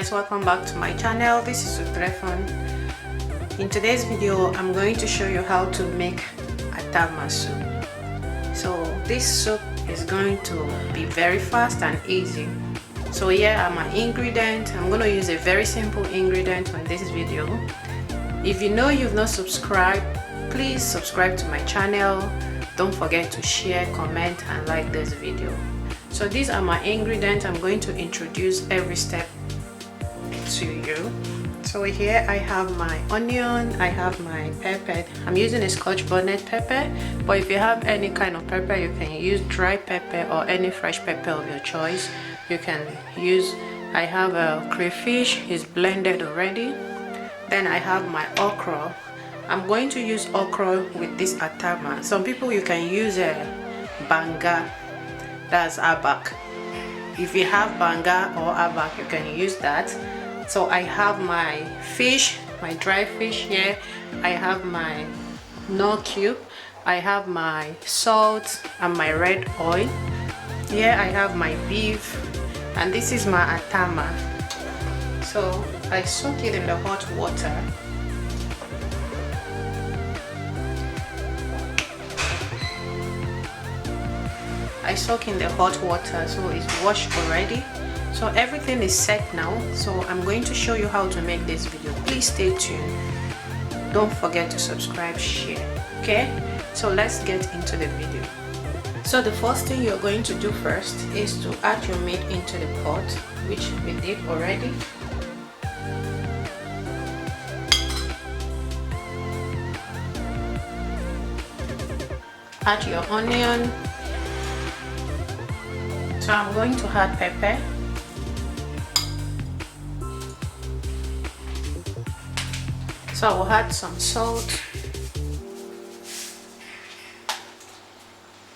guys, welcome back to my channel. This is Utrefon. In today's video I'm going to show you how to make Atama soup. So this soup is going to be very fast and easy. So here are my ingredients. I'm going to use a very simple ingredient on this video. If you know you've not subscribed, please subscribe to my channel. Don't forget to share, comment and like this video. So these are my ingredients. I'm going to introduce every step to you. So here I have my onion, I have my pepper. I'm using a Scotch bonnet pepper, but if you have any kind of pepper, you can use dry pepper or any fresh pepper of your choice. You can use, I have a crayfish, it's blended already. Then I have my okra. I'm going to use okra with this atama. Some people, you can use a banga, that's abak. If you have banga or abak, you can use that. So I have my fish, my dry fish here. I have my knorr cube. I have my salt and my red oil. Here I have my beef, and this is my atama. So I soak it in the hot water. I soak in the hot water, so it's washed already. So everything is set now. So I'm going to show you how to make this video. Please stay tuned. Don't forget to subscribe, share. Okay, so let's get into the video. So the first thing you're going to do first is to add your meat into the pot, which we did already. Add your onion. So I'm going to add pepper. So I will add some salt.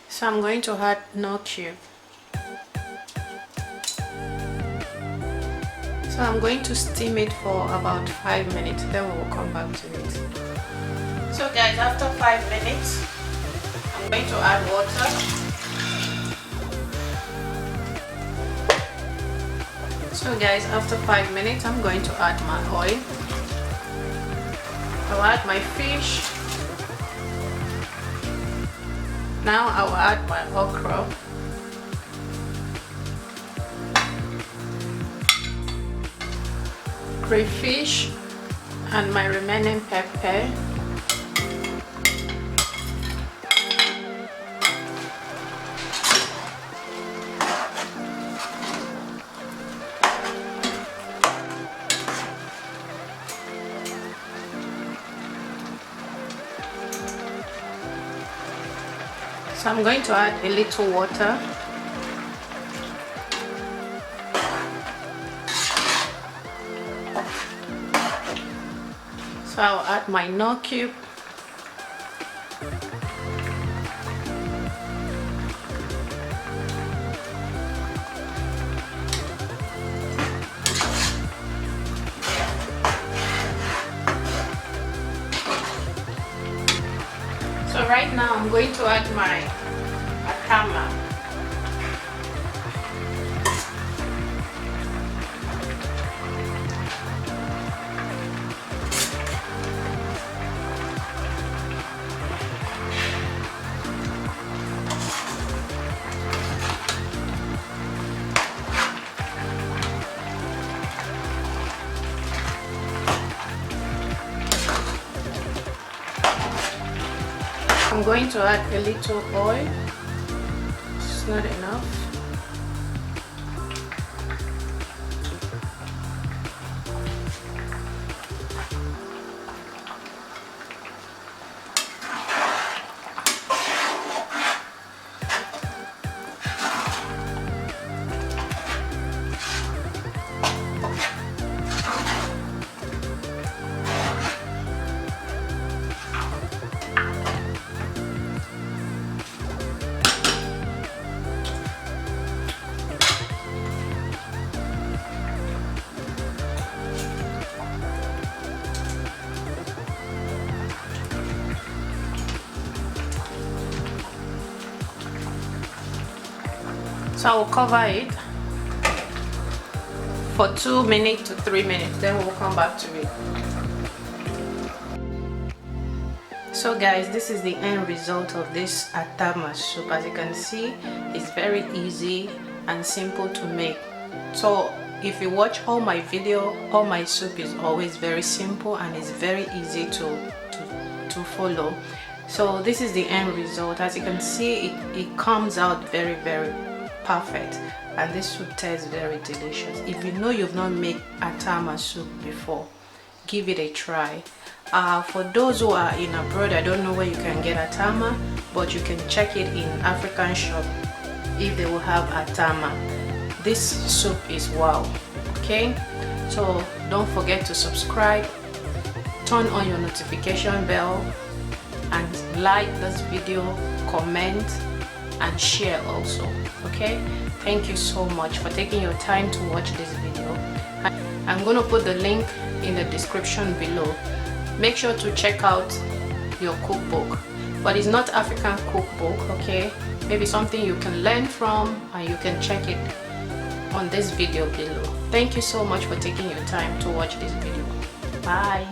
So I'm going to add knorr cube. So I'm going to steam it for about 5 minutes, then we will come back to it. So guys, after 5 minutes, I'm going to add water. So guys, after 5 minutes, I'm going to add my oil. I'll add my fish. Now I'll add my okra. Crayfish and my remaining pepper. So I'm going to add a little water. So I'll add my knorr cube. So right now I'm going to add my atama. I'm going to add a little oil. It's not enough. So I will cover it for 2 minutes to 3 minutes, then we'll come back to it. So guys, this is the end result of this Atama soup. As you can see, it's very easy and simple to make. So if you watch all my video, all my soup is always very simple and it's very easy to follow. So this is the end result. As you can see, it comes out very perfect, and this soup tastes very delicious. If you know you've not made Atama soup before, give it a try. For those who are in abroad, I don't know where you can get Atama, but you can check it in African shop if they will have Atama. This soup is wow. Okay, so don't forget to subscribe, turn on your notification bell, and like this video, comment and share also. Okay, thank you so much for taking your time to watch this video. I'm going to put the link in the description below. Make sure to check out your cookbook, but it's not African cookbook, okay? Maybe something you can learn from, and you can check it on this video below. Thank you so much for taking your time to watch this video. Bye.